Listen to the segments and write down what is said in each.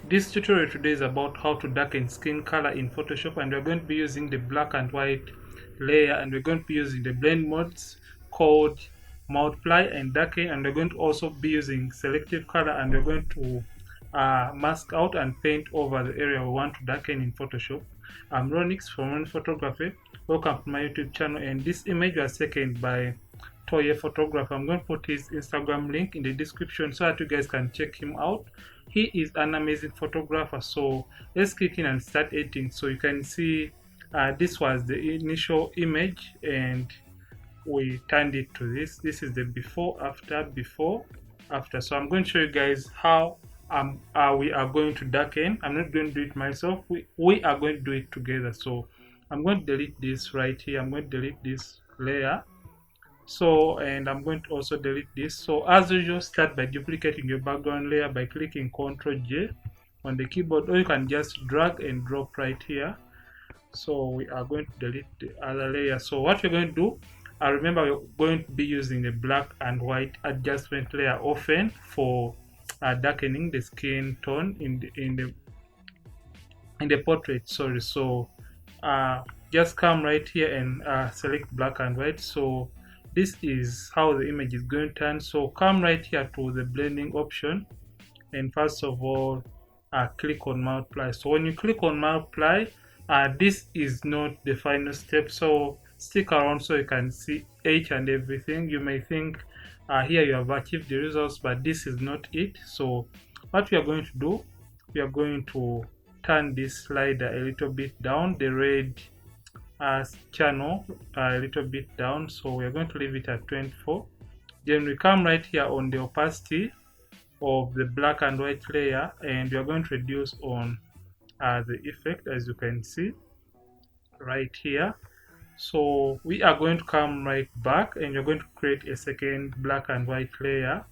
This tutorial today is about how to darken skin color in Photoshop, and we're going to be using the black and white layer, and we're going to be using the blend modes called multiply and darken, and we're going to also be using selective color, and we're going to mask out and paint over the area we want to darken in Photoshop. I'm Ronix from Ron Photography. Welcome to my YouTube channel, and this image was taken by Toye Photographer. I'm going to put his Instagram link in the description so that you guys can check him out. He is an amazing photographer. So let's click in and start editing. So you can see this was the initial image, and we turned it to this. This is the before after. So I'm going to show you guys how we are going to darken. I'm not going to do it myself. We are going to do it together. So I'm going to delete this right here. I'm going to delete this layer. So, and I'm going to also delete this. So as usual, start by duplicating your background layer by clicking Ctrl J on the keyboard, or you can just drag and drop right here. So we are going to delete the other layer. So what we're going to do, remember we're going to be using the black and white adjustment layer often for darkening the skin tone in the portrait. Sorry. So just come right here and select black and white. So this is how the image is going to turn. So come right here to the blending option, and first of all click on multiply. So when you click on multiply, this is not the final step, so stick around so you can see each and everything. You may think here you have achieved the results, but this is not it. So what we are going to do, we are going to turn this slider a little bit down, the red channel a little bit down. So we are going to leave it at 24. Then we come right here on the opacity of the black and white layer, and we are going to reduce on the effect, as you can see right here. So we are going to come right back, and we're going to create a second black and white layer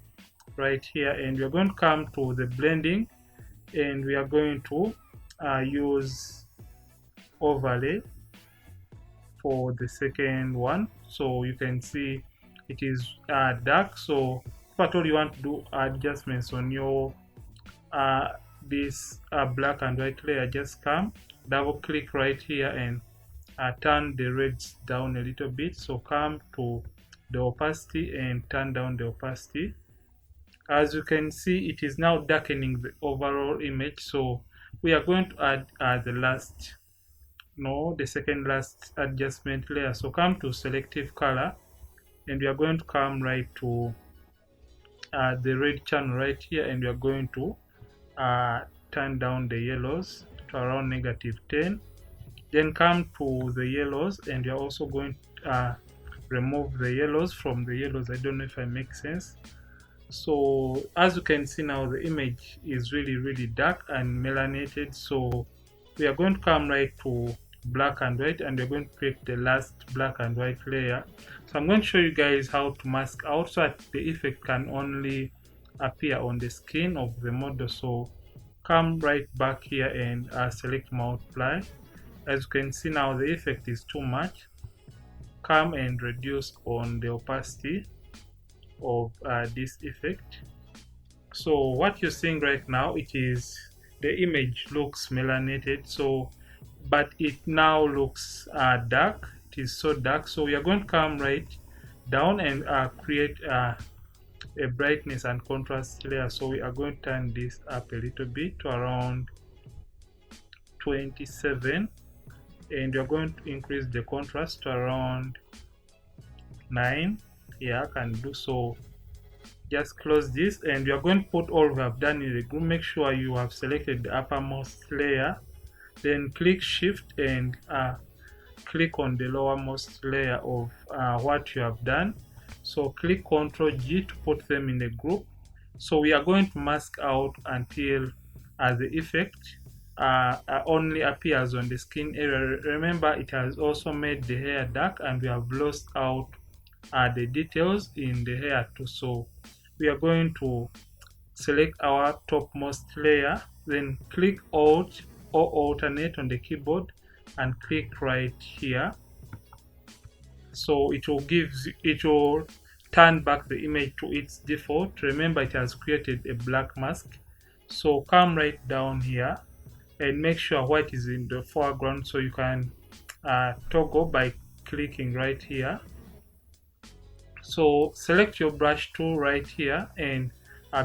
right here, and we're going to come to the blending, and we are going to use overlay for the second one. So you can see it is dark. So if at all you want to do adjustments on your this black and white layer, just come double click right here and turn the reds down a little bit. So come to the opacity and turn down the opacity. As you can see, it is now darkening the overall image. So we are going to add the second last adjustment layer. So come to selective color, and we are going to come right to the red channel right here, and we are going to turn down the yellows to around -10. Then come to the yellows, and we are also going to remove the yellows from the yellows. I don't know if I make sense. So as you can see now, the image is really dark and melanated. So we are going to come right to black and white, and we're going to create the last black and white layer. So I'm going to show you guys how to mask out so that the effect can only appear on the skin of the model. So come right back here and select multiply. As you can see now, the effect is too much. Come and reduce on the opacity of this effect. So what you're seeing right now, it is the image looks melanated, so but it now looks dark. It is so dark. So we are going to come right down and create a brightness and contrast layer. So we are going to turn this up a little bit to around 27, and we are going to increase the contrast to around 9. Yeah, I can do so. Just close this, and we are going to put all we have done in the group. Make sure you have selected the uppermost layer, then click shift and click on the lowermost layer of what you have done. So click Ctrl G to put them in the group. So we are going to mask out until the effect only appears on the skin area. Remember, it has also made the hair dark, and we have lost out the details in the hair too. So we are going to select our topmost layer, then click Alt or alternate on the keyboard and click right here. So it will turn back the image to its default. Remember, it has created a black mask. So come right down here and make sure white is in the foreground, so you can toggle by clicking right here. So select your brush tool right here and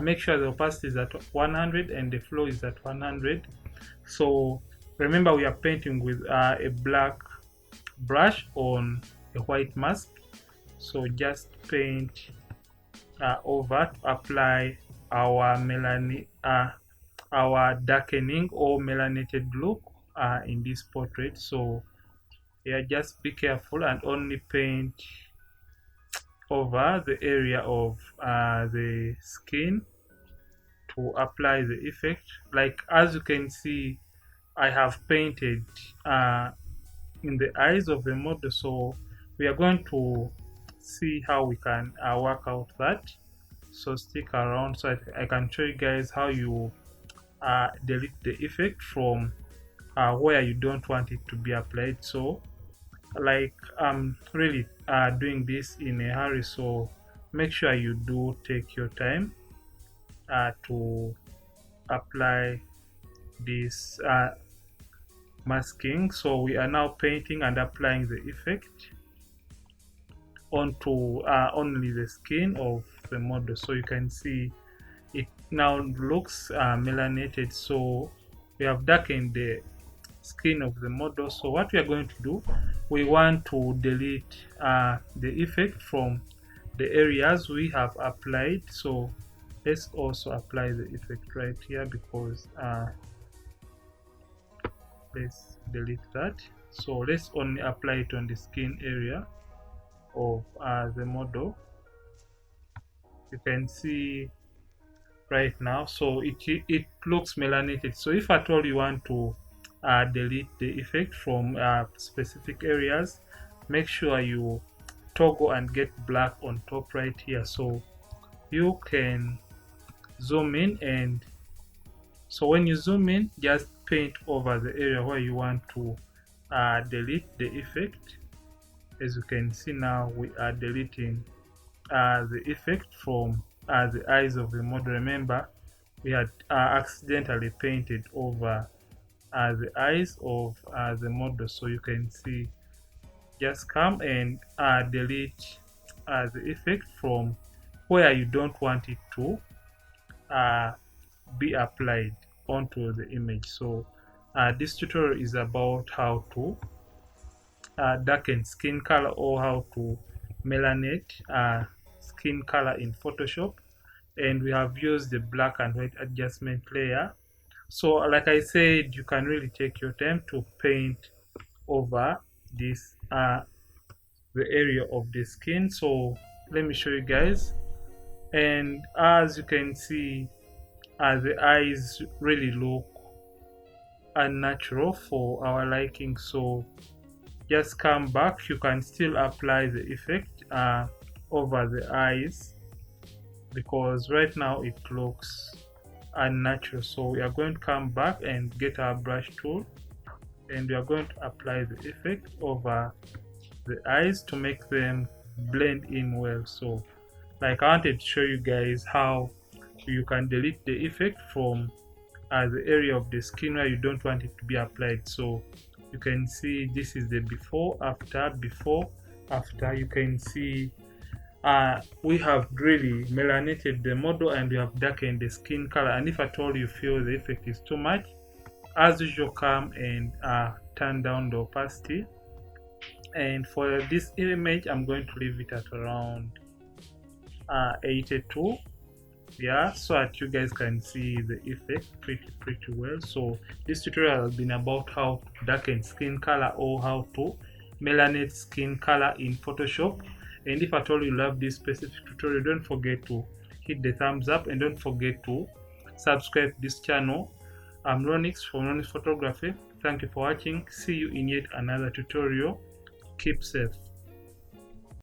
make sure the opacity is at 100 and the flow is at 100. So remember, we are painting with a black brush on a white mask, so just paint over to apply our melanin, our darkening or melanated look in this portrait. So yeah, just be careful and only paint over the area of the skin to apply the effect. Like as you can see, I have painted in the eyes of the model, so we are going to see how we can work out that. So stick around so I can show you guys how you delete the effect from where you don't want it to be applied. So like I'm really doing this in a hurry, so make sure you do take your time to apply this masking. So we are now painting and applying the effect onto only the skin of the model. So you can see it now looks melanated. So we have darkened the skin of the model. So what we are going to do, we want to delete the effect from the areas we have applied. So let's also apply the effect right here, because let's delete that. So let's only apply it on the skin area of the model. You can see right now, so it looks melanated. So if at all you want to delete the effect from specific areas, make sure you toggle and get black on top right here. So you can zoom in, and so when you zoom in, just paint over the area where you want to delete the effect. As you can see now, we are deleting the effect from the eyes of the model. Remember, we had accidentally painted over the eyes of the model. So you can see, just come and delete the effect from where you don't want it to be applied onto the image. So this tutorial is about how to darken skin color, or how to melanate skin color in Photoshop, and we have used the black and white adjustment layer. So like I said, you can really take your time to paint over this the area of the skin. So let me show you guys, and as you can see, the eyes really look unnatural for our liking. So just come back, you can still apply the effect over the eyes, because right now it looks unnatural. So we are going to come back and get our brush tool, and we are going to apply the effect over the eyes to make them blend in well. So like I wanted to show you guys how you can delete the effect from the area of the skin where you don't want it to be applied. So you can see this is the before after. You can see we have really melanated the model and we have darkened the skin color. And if at all you feel the effect is too much, as usual, come and turn down the opacity. And for this image, I'm going to leave it at around 82, yeah, so that you guys can see the effect pretty well. So this tutorial has been about how to darken skin color, or how to melanate skin color in Photoshop. And if at all you love this specific tutorial, don't forget to hit the thumbs up, and don't forget to subscribe to this channel. I'm Ronix from Ronix Photography. Thank you for watching. See you in yet another tutorial. Keep safe.